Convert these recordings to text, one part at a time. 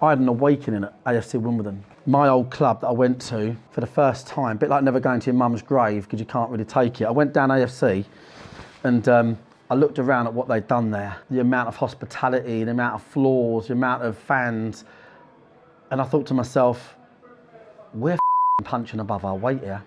I had an awakening at AFC Wimbledon. My old club that I went to for the first time, a bit like never going to your mum's grave because you can't really take it. I went down AFC and I looked around at what they'd done there. The amount of hospitality, the amount of floors, the amount of fans. And I thought to myself, we're punching above our weight here.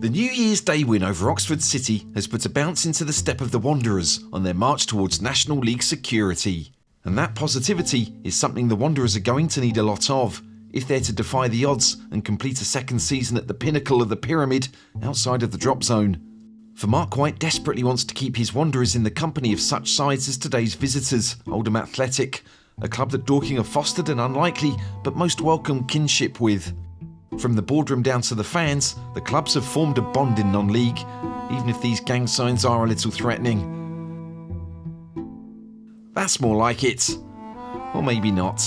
The New Year's Day win over Oxford City has put a bounce into the step of the Wanderers on their march towards National League security. And that positivity is something the Wanderers are going to need a lot of if they're to defy the odds and complete a second season at the pinnacle of the pyramid outside of the drop zone. For Mark White desperately wants to keep his Wanderers in the company of such sides as today's visitors, Oldham Athletic, a club that Dorking have fostered an unlikely but most welcome kinship with. From the boardroom down to the fans, the clubs have formed a bond in non-league, even if these gang signs are a little threatening. That's more like it. Or maybe not.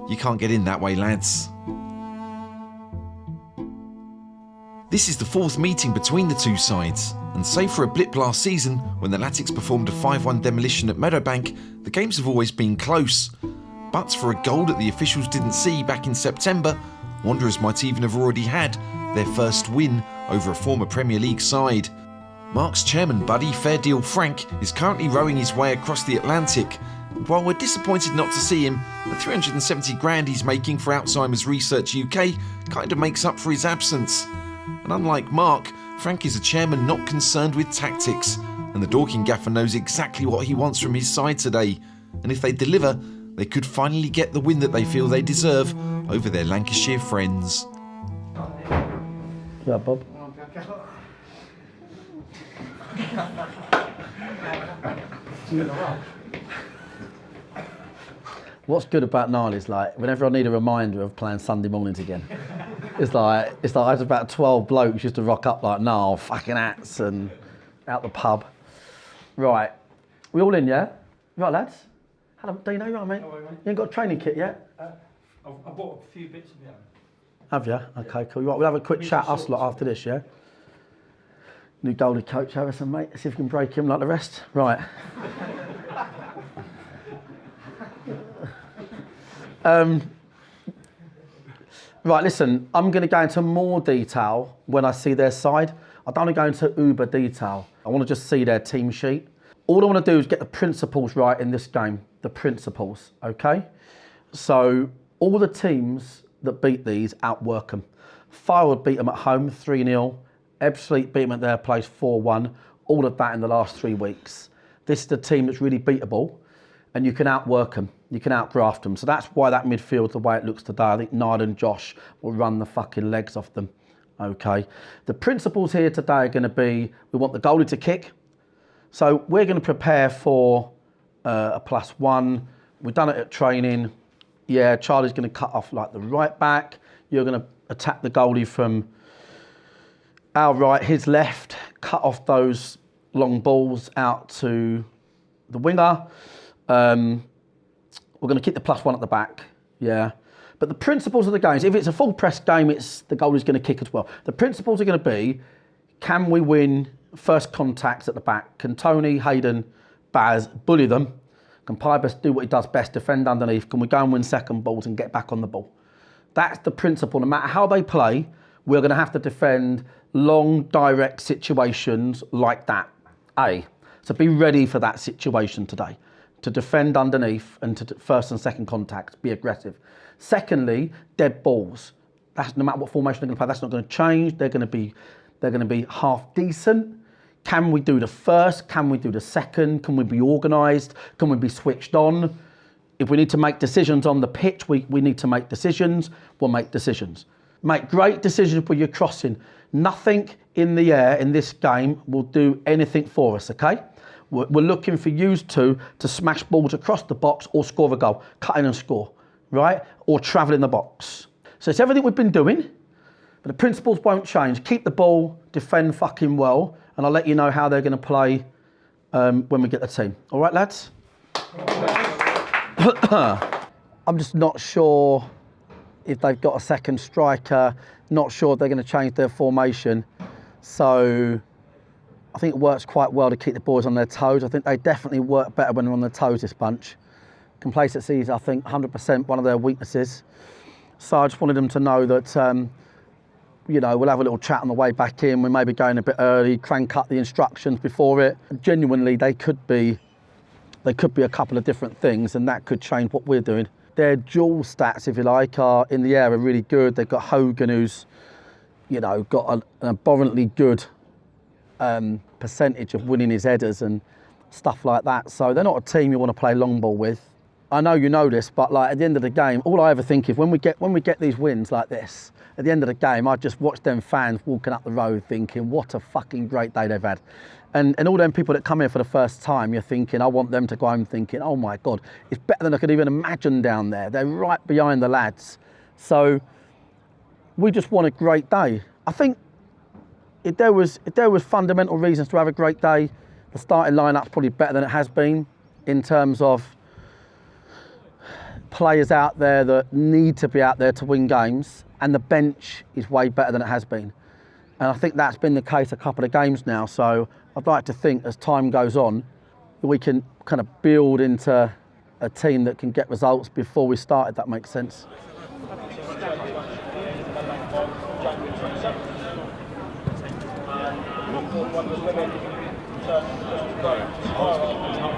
You can't get in that way, lads. This is the fourth meeting between the two sides, and save for a blip last season when the Latics performed a 5-1 demolition at Meadowbank, the games have always been close. But for a goal that the officials didn't see back in September, Wanderers might even have already had their first win over a former Premier League side. Mark's chairman buddy, Fair Deal Frank, is currently rowing his way across the Atlantic, and while we're disappointed not to see him, the 370 grand he's making for Alzheimer's Research UK kind of makes up for his absence. And unlike Mark, Frank is a chairman not concerned with tactics, and the Dorking gaffer knows exactly what he wants from his side today, and if they deliver, they could finally get the win that they feel they deserve over their Lancashire friends. Yeah, Bob. What's good about Nile is like whenever I need a reminder of playing Sunday mornings again, it's like I was about 12 blokes used to rock up like Nile, fucking hats and out the pub. Right, we all in, yeah? Right, lads. Hello, Dino, you right, mate? Oh, mate. You ain't got a training kit yet? I bought a few bits of my own. Have you? Okay, cool. Right, we'll have a quick chat, us lot, after this, yeah? New goalie coach, Harrison, mate. See if we can break him like the rest. Right. Right, listen, I'm going to go into more detail when I see their side. I don't want to go into uber detail. I want to just see their team sheet. All I want to do is get the principles right in this game. The principles, okay? So all the teams that beat these outwork them. Firewood beat them at home 3-0. Ebbsfleet beat them at their place 4-1. All of that in the last 3 weeks. This is the team that's really beatable, and you can outwork them. You can outgraft them. So that's why that midfield, the way it looks today, I think Nard and Josh will run the fucking legs off them. Okay. The principles here today are going to be, we want the goalie to kick. So we're going to prepare for a +1. We've done it at training. Yeah, Charlie's going to cut off like the right back. You're going to attack the goalie from our right, his left, cut off those long balls out to the winger. We're going to keep the +1 at the back, yeah. But the principles of the game is, if it's a full press game, it's the goalie's going to kick as well. The principles are going to be, can we win first contacts at the back? Can Tony, Hayden, Baz bully them? Can Pybus do what he does best, defend underneath? Can we go and win second balls and get back on the ball? That's the principle. No matter how they play, we're going to have to defend long, direct situations like that. So be ready for that situation today. To defend underneath and to first and second contacts, be aggressive. Secondly, dead balls. That's no matter what formation they're going to play, that's not going to change. They're going to be half decent. Can we do the first? Can we do the second? Can we be organised? Can we be switched on? If we need to make decisions on the pitch, we need to make decisions. We'll make decisions. Make great decisions when you're crossing. Nothing in the air in this game will do anything for us, okay? We're looking for you two to smash balls across the box or score a goal, cut in and score, right? Or travel in the box. So it's everything we've been doing, but the principles won't change. Keep the ball, defend fucking well, and I'll let you know how they're going to play when we get the team. All right, lads? I'm just not sure if they've got a second striker, not sure if they're going to change their formation. So I think it works quite well to keep the boys on their toes. I think they definitely work better when they're on their toes, this bunch. Complacency is, I think, 100% one of their weaknesses. So I just wanted them to know that, you know, we'll have a little chat on the way back in. We may be going a bit early, crank up the instructions before it. Genuinely, they could be a couple of different things, and that could change what we're doing. Their dual stats, if you like, are in the air are really good. They've got Hogan, who's, you know, got an abhorrently good percentage of winning his headers and stuff like that. So they're not a team you want to play long ball with. I know you know this, but like at the end of the game, all I ever think is when we get these wins like this, at the end of the game, I just watch them fans walking up the road thinking, what a fucking great day they've had. And all them people that come here for the first time, you're thinking, I want them to go home thinking, oh my God, it's better than I could even imagine down there. They're right behind the lads. So we just want a great day. I think if there was fundamental reasons to have a great day, the starting lineup's probably better than it has been in terms of players out there that need to be out there to win games, and the bench is way better than it has been. And I think that's been the case a couple of games now. So I'd like to think as time goes on, we can kind of build into a team that can get results before we start, if that makes sense.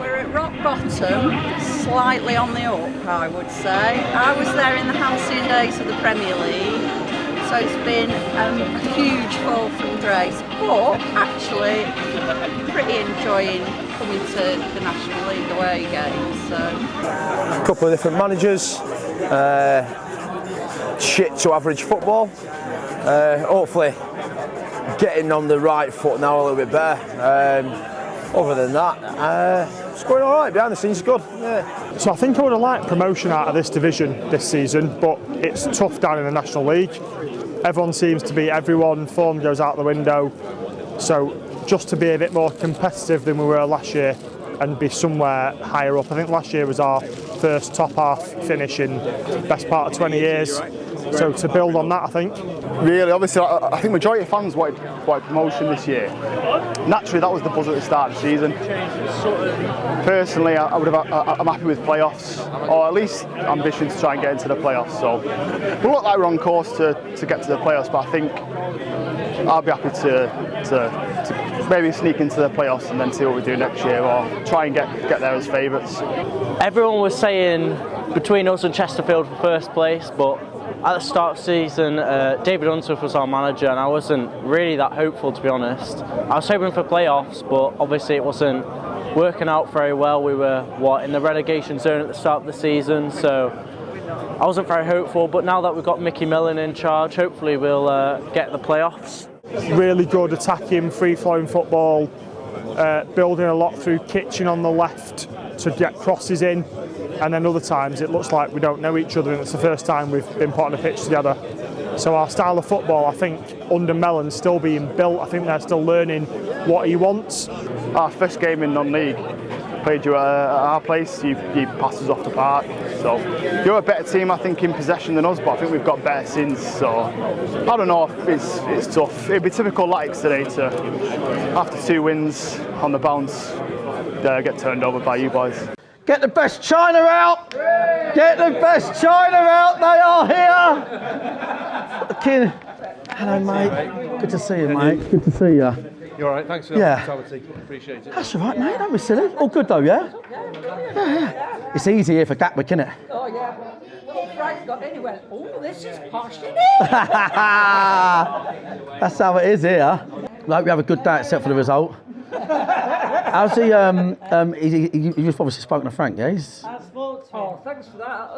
We're at rock bottom, slightly on the up, I would say. I was there in the halcyon days of the Premier League, so it's been a huge fall from grace, but actually pretty enjoying coming to the National League away games. So. A couple of different managers, shit to average football. Hopefully getting on the right foot now a little bit better. Other than that, it's going all right. Behind the scenes, good. Yeah. So I think I would have liked promotion out of this division this season, but it's tough down in the National League. Everyone seems to beat everyone. Form goes out the window. So just to be a bit more competitive than we were last year and be somewhere higher up. I think last year was our first top half finish in best part of 20 years. So to build on that, I think. Really, obviously, I think majority of fans wanted promotion this year. Naturally, that was the buzz at the start of the season. Personally, I'm happy with playoffs, or at least ambition to try and get into the playoffs. So we look like we're on course to get to the playoffs, but I think I'll be happy to maybe sneak into the playoffs and then see what we do next year, or try and get there as favourites. Everyone was saying between us and Chesterfield for first place, but at the start of the season, David Unsworth was our manager, and I wasn't really that hopeful, to be honest. I was hoping for playoffs, but obviously it wasn't working out very well. We were, in the relegation zone at the start of the season, so I wasn't very hopeful. But now that we've got Mickey Millen in charge, hopefully we'll get the playoffs. Really good attacking, free-flowing football, building a lot through Kitchen on the left to get crosses in. And then other times it looks like we don't know each other, and it's the first time we've been put on a pitch together. So our style of football, I think, under Mellon's still being built. I think they're still learning what he wants. Our first game in non-league, played you at our place, you passed us off the park. So you're a better team, I think, in possession than us, but I think we've got better since. So I don't know, it's tough. It'd be typical Latics today to, after 2 wins on the bounce, get turned over by you boys. Get the best china out! Get the best china out! They are here! Fucking... Hello, mate. Good to see you, mate. Good to see you. You all right? Thanks for the hospitality. Appreciate it. That's all right, mate. Don't be silly. All good, though, yeah? Yeah. It's easy here for Gatwick, isn't it? Oh yeah. Well, Frank got in and went, oh, this is posh, isn't it? That's how it is here. I hope you have a good day, except for the result. How's he? You've obviously spoken to Frank, yeah? Oh, thanks for that.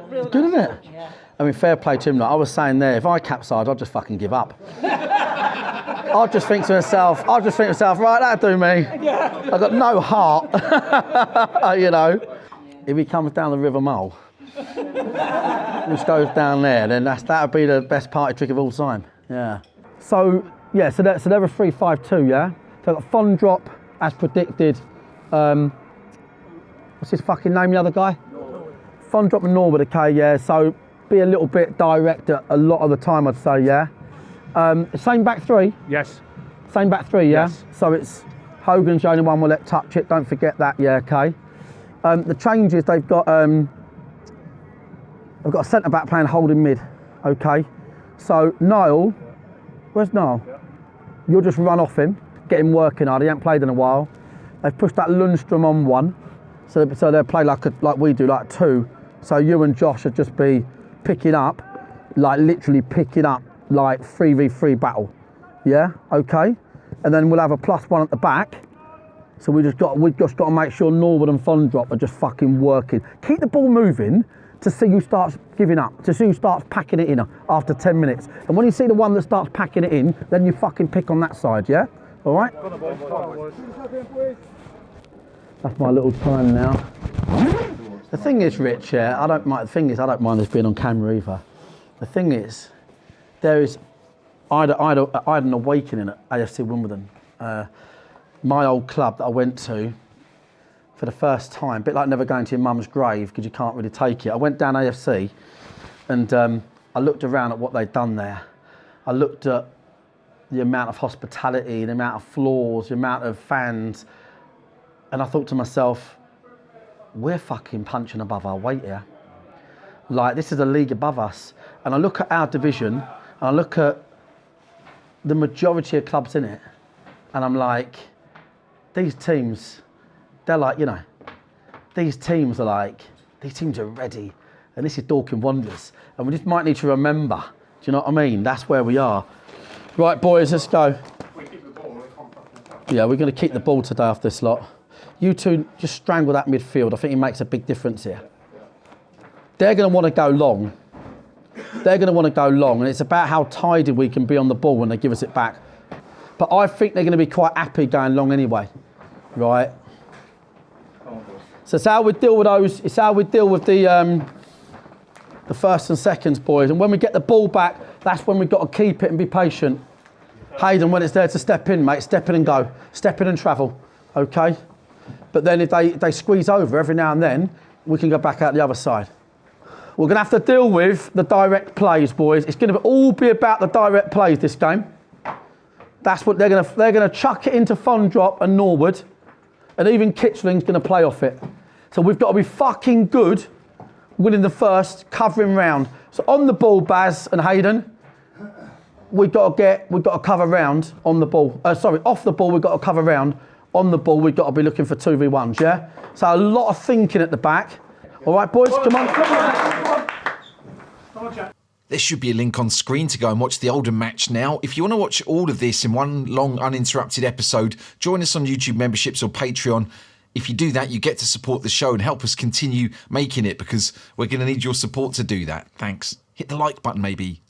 Really Good, isn't nice. it? Yeah. I mean, fair play to him. Like I was saying there, if I capsized, I'd just fucking give up. I'd just think to myself, right, that'll do me. Yeah. I've got no heart. You know. If he comes down the River Mole, just goes down there, then that would be the best party trick of all time. Yeah. So they're a 3-5-2, yeah? So I've got Fond Drop, as predicted. What's his fucking name, the other guy? Fond Drop and Norwood, okay, yeah. So be a little bit direct a lot of the time, I'd say, yeah. Same back three? Yes. Same back three, yeah? Yes. So it's Hogan's the only one we'll let touch it. Don't forget that, yeah, okay. The changes, they've got a centre-back playing holding mid, okay? So Niall, where's Niall? You'll just run off him, get him working hard. He hasn't played in a while. They've pushed that Lundstrom on one, so they'll play like we do, like two. So you and Josh would just be picking up, like literally picking up, like 3v3 battle. Yeah, okay. And then we'll have a +1 at the back. So we've just got to make sure Norwood and Fondrop are just fucking working. Keep the ball moving to see who starts giving up, to see who starts packing it in after 10 minutes. And when you see the one that starts packing it in, then you fucking pick on that side, yeah? All right? That's my little time now. The thing is, Rich, yeah, I don't mind this being on camera either. The thing is, I had an awakening at AFC Wimbledon. My old club that I went to for the first time, a bit like never going to your mum's grave because you can't really take it. I went down AFC and I looked around at what they'd done there. I looked at the amount of hospitality, the amount of floors, the amount of fans, and I thought to myself, we're fucking punching above our weight here. Like, this is a league above us. And I look at our division, and I look at the majority of clubs in it, and I'm like, these teams, they're like, you know, these teams are ready. And this is Dorking Wanderers. And we just might need to remember, do you know what I mean? That's where we are. Right, boys, let's go. Yeah, we're going to keep the ball today off this lot. You two just strangle that midfield. I think it makes a big difference here. They're going to want to go long. And it's about how tidy we can be on the ball when they give us it back. But I think they're going to be quite happy going long anyway, right? So it's how we deal with those. It's how we deal with the first and seconds, boys. And when we get the ball back, that's when we've got to keep it and be patient. Hayden, when it's there to step in, mate, step in and go. Step in and travel, okay? But then if they squeeze over every now and then, we can go back out the other side. We're going to have to deal with the direct plays, boys. It's going to all be about the direct plays this game. That's what they're going to chuck it into Fondrop and Norwood, and even Kitchling's going to play off it. So we've got to be fucking good, winning the first, covering round. So on the ball, Baz and Hayden, we've got to cover round on the ball. Off the ball, we've got to cover round. On the ball, we've got to be looking for 2v1s, yeah? So a lot of thinking at the back. All right, boys, come on. There should be a link on screen to go and watch the Oldham match now. If you want to watch all of this in one long, uninterrupted episode, join us on YouTube memberships or Patreon. If you do that, you get to support the show and help us continue making it, because we're going to need your support to do that. Thanks. Hit the like button, maybe.